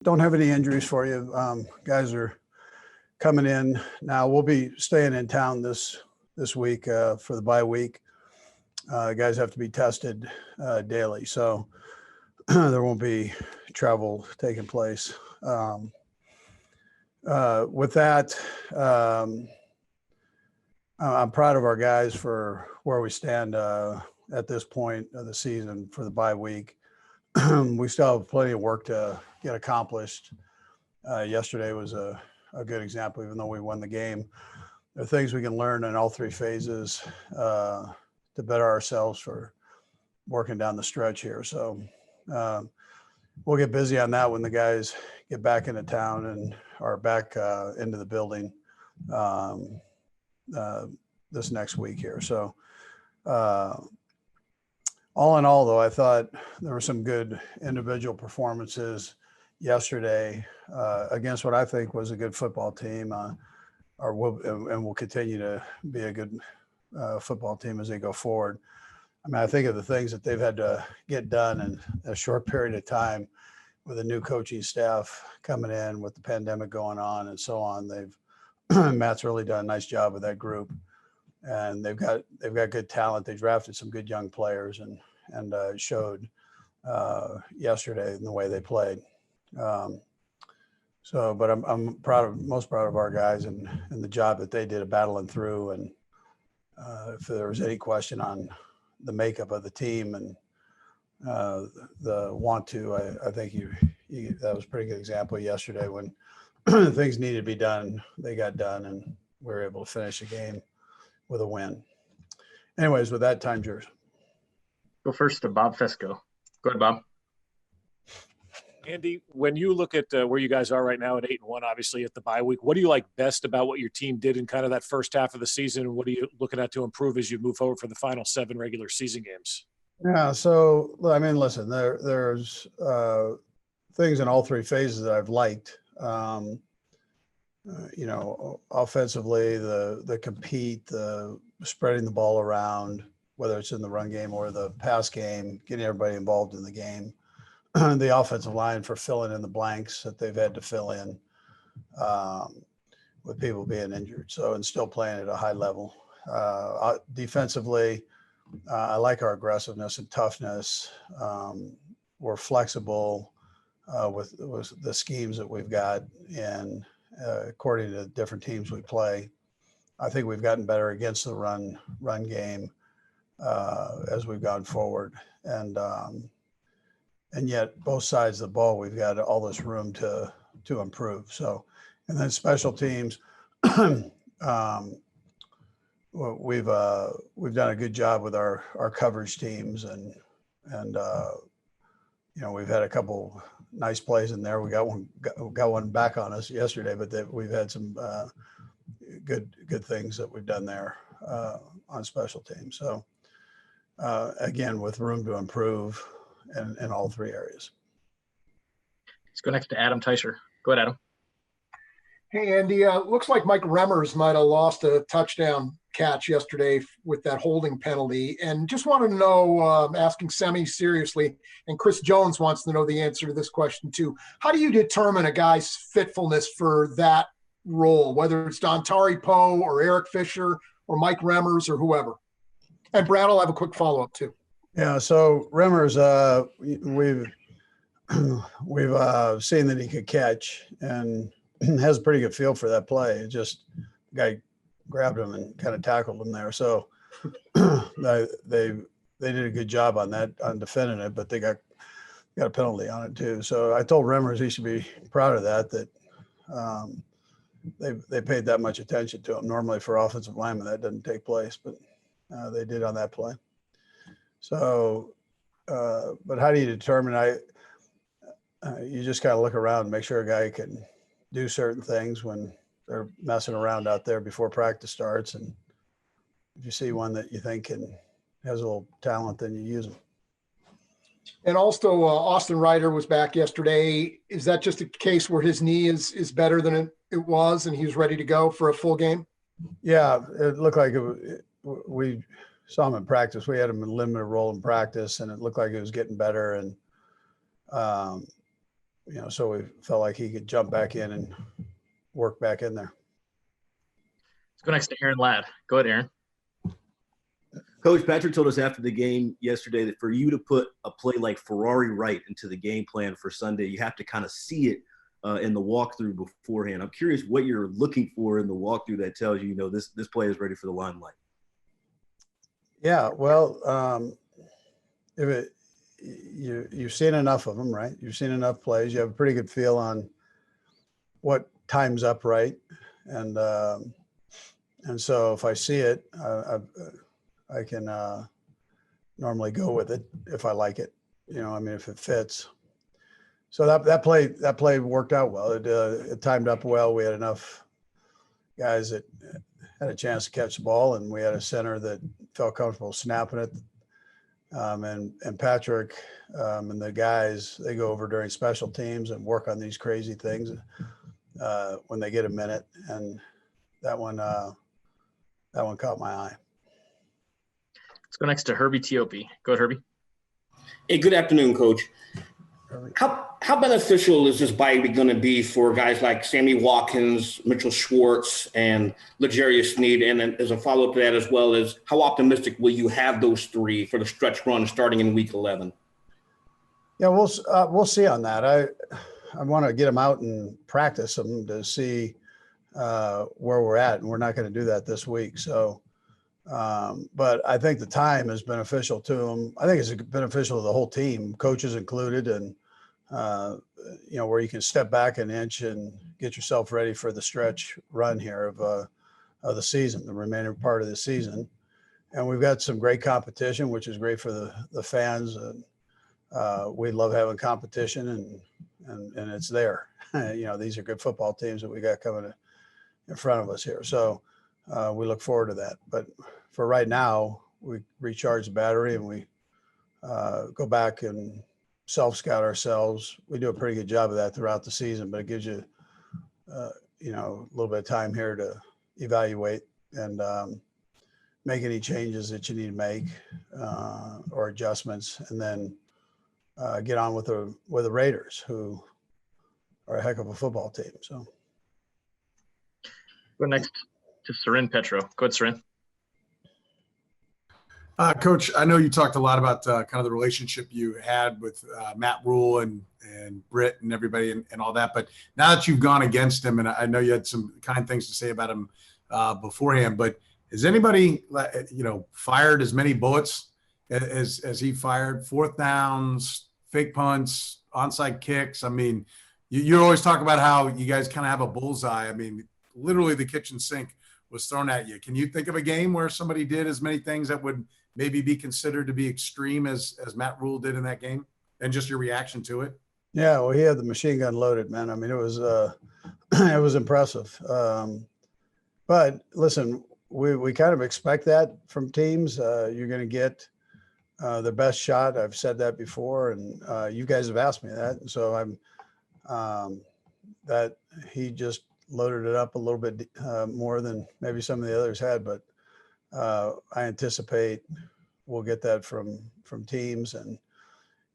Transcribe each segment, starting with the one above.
Don't have any injuries for you. Guys are coming in now. We'll be staying in town this week for the bye week. Guys have to be tested daily, so there won't be travel taking place. With that, I'm proud of our guys for where we stand at this point of the season for the bye week. We still have plenty of work to get accomplished. Yesterday was a good example, even though we won the game. There are things we can learn in all three phases to better ourselves for working down the stretch here. So we'll get busy on that when the guys get back into town and are back into the building this next week here. So all in all, though, I thought there were some good individual performances yesterday against what I think was a good football team, and will continue to be a good football team as they go forward. I mean, I think of the things that they've had to get done in a short period of time with a new coaching staff coming in, with the pandemic going on and so on. Matt's really done a nice job with that group, and they've got good talent. They drafted some good young players and showed yesterday in the way they played. But I'm most proud of our guys and the job that they did of battling through. And if there was any question on the makeup of the team and the want to, I think that was a pretty good example yesterday when things needed to be done, they got done, and we were able to finish the game with a win. Anyways, with that, time's yours. Go first to Bob Fesco. Go ahead, Bob. Andy, when you look at where you guys are right now at 8-1, obviously at the bye week, what do you like best about what your team did in kind of that first half of the season? And what are you looking at to improve as you move forward for the final 7 regular season games? Yeah. So, I mean, listen, there's things in all three phases that I've liked. Offensively, the compete, the spreading the ball around, whether it's in the run game or the pass game, getting everybody involved in the game. The offensive line for filling in the blanks that they've had to fill in with people being injured. So, and still playing at a high level. Defensively, I like our aggressiveness and toughness. We're flexible with the schemes that we've got, and according to different teams we play. I think we've gotten better against the run game as we've gone forward. And yet both sides of the ball, we've got all this room to improve. So, and then special teams, we've done a good job with our coverage teams, and we've had a couple nice plays in there. We got one back on us yesterday, but we've had some good things that we've done there on special teams. So again, with room to improve in all three areas. Let's go next to Adam Teicher. Go ahead, Adam. Hey, Andy. Looks like Mike Remmers might have lost a touchdown catch yesterday with that holding penalty. And just wanted to know, asking semi-seriously, and Chris Jones wants to know the answer to this question too. How do you determine a guy's fitfulness for that role, whether it's Dontari Poe or Eric Fisher or Mike Remmers or whoever? And Brad will have a quick follow-up too. Yeah, so Remmers, we've seen that he could catch and has a pretty good feel for that play. It just the guy grabbed him and kind of tackled him there. So they did a good job on defending it, but they got a penalty on it too. So I told Remmers he should be proud of that they paid that much attention to him. Normally for offensive linemen that doesn't take place, but they did on that play. So, but how do you determine? You just got to look around and make sure a guy can do certain things when they're messing around out there before practice starts. And if you see one that you think has a little talent, then you use them. And also, Austin Ryder was back yesterday. Is that just a case where his knee is better than it was, and he was ready to go for a full game? Yeah, it looked like we saw him in practice. We had him in limited role in practice, and it looked like it was getting better. And so we felt like he could jump back in and work back in there. Let's go next to Aaron Ladd. Go ahead, Aaron. Coach, Patrick told us after the game yesterday that for you to put a play like Ferrari right into the game plan for Sunday, you have to kind of see it in the walkthrough beforehand. I'm curious what you're looking for in the walkthrough that tells you, this play is ready for the limelight. Yeah, well, you've seen enough of them, right? You've seen enough plays. You have a pretty good feel on what time's up right, and so if I see it, I can normally go with it if I like it. If it fits. So that play worked out well. It timed up well. We had enough guys that had a chance to catch the ball, and we had a center that felt comfortable snapping it. And Patrick and the guys, they go over during special teams and work on these crazy things when they get a minute. And that one caught my eye. Let's go next to Herbie Tiopi. Go ahead, Herbie. Hey, good afternoon, Coach. How beneficial is this bye week going to be for guys like Sammy Watkins, Mitchell Schwartz, and L'Jarius Sneed? And then as a follow-up to that, as well as how optimistic will you have those three for the stretch run starting in Week 11? Yeah, we'll see on that. I want to get them out and practice them to see where we're at, and we're not going to do that this week. So, but I think the time is beneficial to them. I think it's beneficial to the whole team, coaches included, and where you can step back an inch and get yourself ready for the stretch run here of the season, the remaining part of the season. And we've got some great competition, which is great for the fans. And we love having competition, and it's there. These are good football teams that we got coming in front of us here. So we look forward to that. But for right now, we recharge the battery and we go back and self-scout ourselves. We do a pretty good job of that throughout the season, but it gives you, a little bit of time here to evaluate and make any changes that you need to make or adjustments, and then get on with the Raiders, who are a heck of a football team. So Go next to Seren Petro. Go ahead, Seren. Coach, I know you talked a lot about kind of the relationship you had with Matt Rule and Britt and everybody and all that. But now that you've gone against him, and I know you had some kind things to say about him beforehand, but has anybody, fired as many bullets as he fired? Fourth downs, fake punts, onside kicks. I mean, you always talk about how you guys kind of have a bullseye. I mean, literally the kitchen sink was thrown at you. Can you think of a game where somebody did as many things that would maybe be considered to be extreme as Matt Rule did in that game, and just your reaction to it? Yeah, well, he had the machine gun loaded, man. I mean, it was it was impressive. But listen, we kind of expect that from teams. You're going to get their best shot. I've said that before, and you guys have asked me that. And so I'm that he just loaded it up a little bit more than maybe some of the others had, but I anticipate we'll get that from teams, and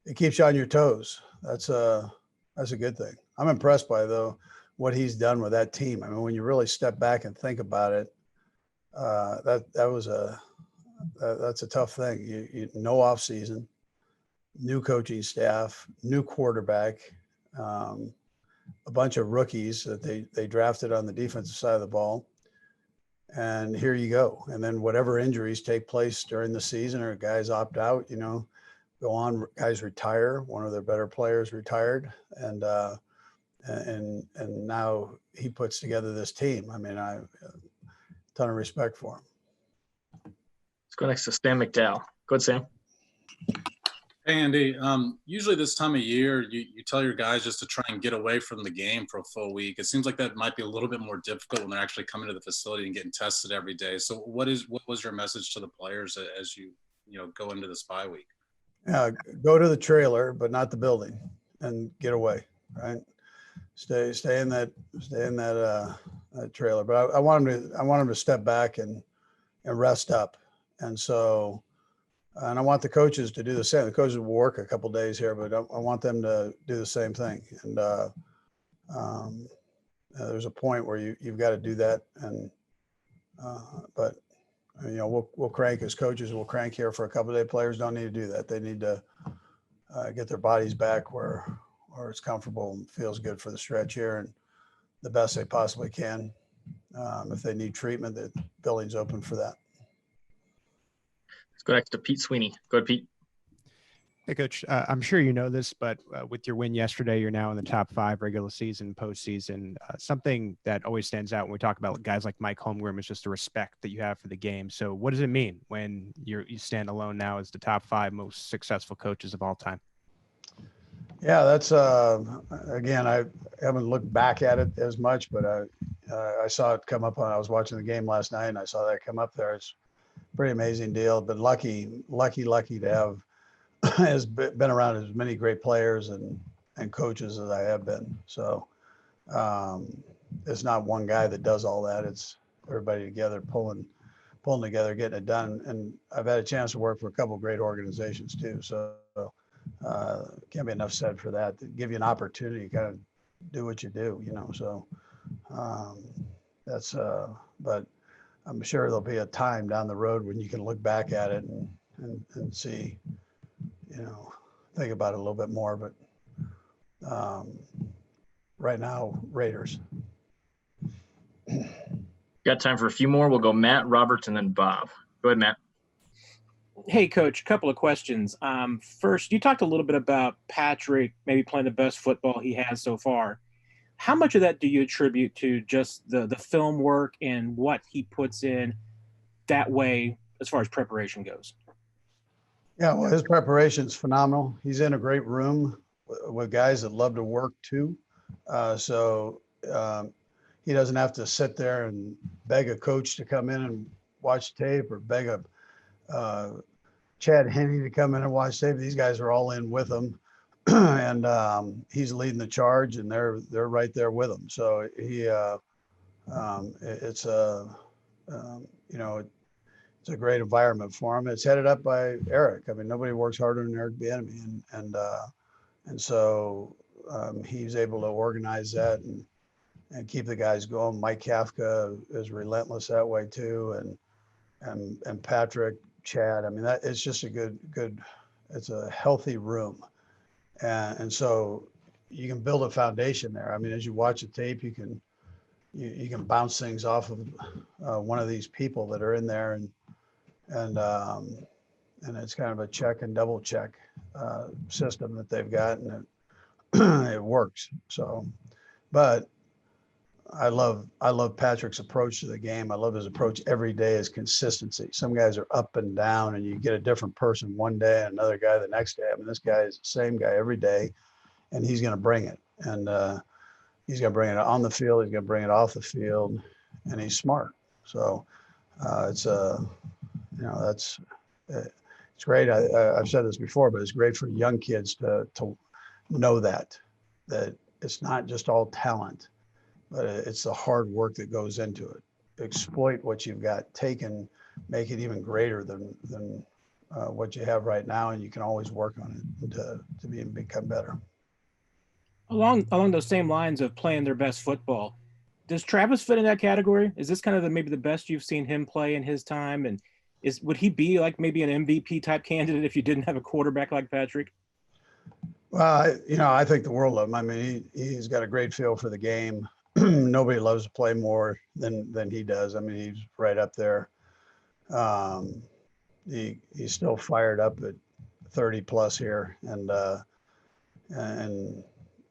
it keeps you on your toes. That's a good thing. I'm impressed by what he's done with that team. I mean, when you really step back and think about it, that's a tough thing. You no off season, new coaching staff, new quarterback, a bunch of rookies that they drafted on the defensive side of the ball. And here you go. And then whatever injuries take place during the season, or guys opt out, go on, guys retire. One of their better players retired. And now he puts together this team. I mean, I have a ton of respect for him. Let's go next to Sam McDowell. Go ahead, Sam. Hey, Andy. Usually this time of year, you tell your guys just to try and get away from the game for a full week. It seems like that might be a little bit more difficult when they're actually coming to the facility and getting tested every day. So what was your message to the players as you go into this bye week? Yeah, go to the trailer, but not the building, and get away. Right, stay in that trailer. But I want them to step back and rest up, and so. And I want the coaches to do the same. The coaches will work a couple days here, but I want them to do the same thing. And there's a point where you've got to do that. And but we'll crank as coaches. We'll crank here for a couple of days. Players don't need to do that. They need to get their bodies back where it's comfortable and feels good for the stretch here, and the best they possibly can. If they need treatment, the building's open for that. Let's go next to Pete Sweeney. Go ahead, Pete. Hey, Coach, I'm sure you know this, but with your win yesterday, you're now in the top 5 regular season, postseason. Something that always stands out when we talk about guys like Mike Holmgren is just the respect that you have for the game. So what does it mean when you stand alone now as the top 5 most successful coaches of all time? Yeah, that's again, I haven't looked back at it as much, but I saw it come up I was watching the game last night, and I saw that come up there. It's a pretty amazing deal. But lucky to have has been around as many great players and coaches as I have been. So it's not one guy that does all that. It's everybody together, pulling together, getting it done. And I've had a chance to work for a couple of great organizations too. So can't be enough said for that. To give you an opportunity to kind of do what you do, So that's but I'm sure there'll be a time down the road when you can look back at it and see, think about it a little bit more. But right now, Raiders. Got time for a few more. We'll go Matt, Roberts, and then Bob. Go ahead, Matt. Hey, Coach, a couple of questions. First, you talked a little bit about Patrick maybe playing the best football he has so far. How much of that do you attribute to just the film work and what he puts in that way as far as preparation goes? Yeah, well, his preparation's phenomenal. He's in a great room with guys that love to work too. So he doesn't have to sit there and beg a coach to come in and watch tape, or beg a Chad Henne to come in and watch tape. These guys are all in with him, and he's leading the charge, and they're right there with him. So it's a great environment for him. It's headed up by Eric. I mean, nobody works harder than Eric Bieniemy, and so he's able to organize that and keep the guys going. Mike Kafka is relentless that way too, and Patrick, Chad. I mean, that it's just a good. It's a healthy room, and so you can build a foundation there. I mean, as you watch the tape, you can bounce things off of one of these people that are in there, and it's kind of a check and double check system that they've got, and it works. So, but I love Patrick's approach to the game. I love his approach every day, is consistency. Some guys are up and down, and you get a different person one day and another guy the next day. I mean, this guy is the same guy every day, and he's going to bring it. And he's going to bring it on the field. He's going to bring it off the field, and he's smart. So it's great. I've said this before, but it's great for young kids to know that it's not just all talent, but it's the hard work that goes into it. Exploit what you've got, make it even greater than what you have right now, and you can always work on it to become better. Along those same lines of playing their best football, does Travis fit in that category? Is this kind of maybe the best you've seen him play in his time? And would he be like maybe an MVP type candidate if you didn't have a quarterback like Patrick? Well, I think the world of him. I mean, he's got a great feel for the game. Nobody loves to play more than he does. I mean, he's right up there. He's still fired up at 30 plus here, and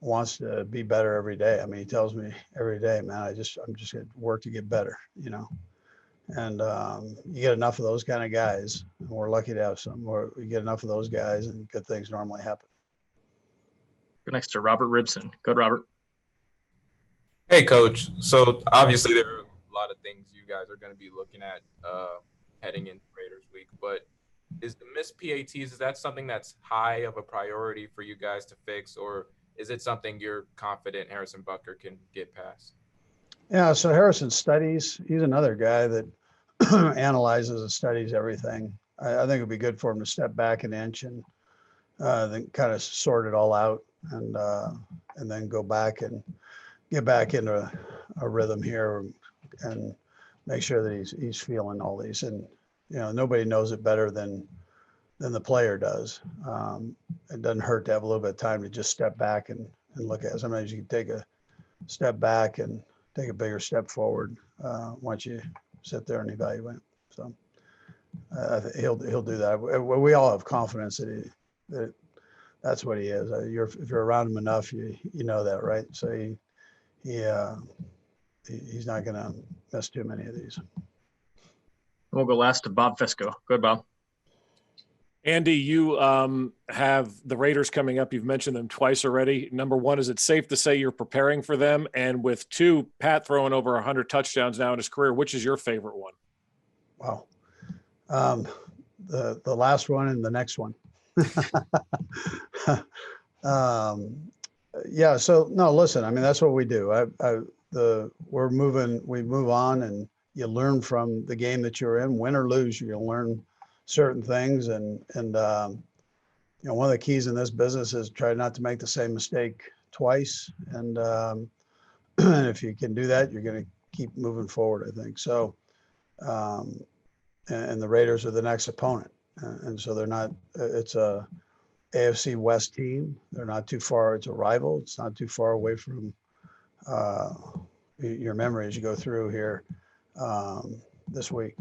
wants to be better every day. I mean, he tells me every day, man, I'm just going to work to get better, and you get enough of those kind of guys, and we're lucky to have some, where we get enough of those guys and good things normally happen. Go next to Robert Ribson. Go ahead, Robert. Hey, Coach. So obviously there are a lot of things you guys are going to be looking at heading into Raiders Week, but is the missed PATs, is that something that's high of a priority for you guys to fix, or is it something you're confident Harrison Butker can get past? Yeah, so Harrison studies. He's another guy that analyzes and studies everything. I think it'd be good for him to step back an inch and then kind of sort it all out and then go back and get back into a rhythm here and make sure that he's feeling all these. And, you know, nobody knows it better than the player does. It doesn't hurt to have a little bit of time to just step back and look at it. Sometimes you can take a step back and take a bigger step forward once you sit there and evaluate. So he'll do that. We all have confidence that that's what he is. If you're around him enough, you know that, right? So he's not going to miss too many of these. We'll go last to Bob Fisco. Good, Bob. Andy, you have the Raiders coming up. You've mentioned them twice already. Number one, is it safe to say you're preparing for them? And with two, Pat throwing over 100 touchdowns now in his career, which is your favorite one? Wow. The last one and the next one. Yeah. So no, listen, I mean, that's what we do. We move on, and you learn from the game that you're in, win or lose, you'll learn certain things. And you know, one of the keys in this business is try not to make the same mistake twice. And if you can do that, you're going to keep moving forward, I think. So, and the Raiders are the next opponent. And so they're not, it's a AFC West team. They're not too far. It's a rival. It's not too far away from your memory as you go through here this week.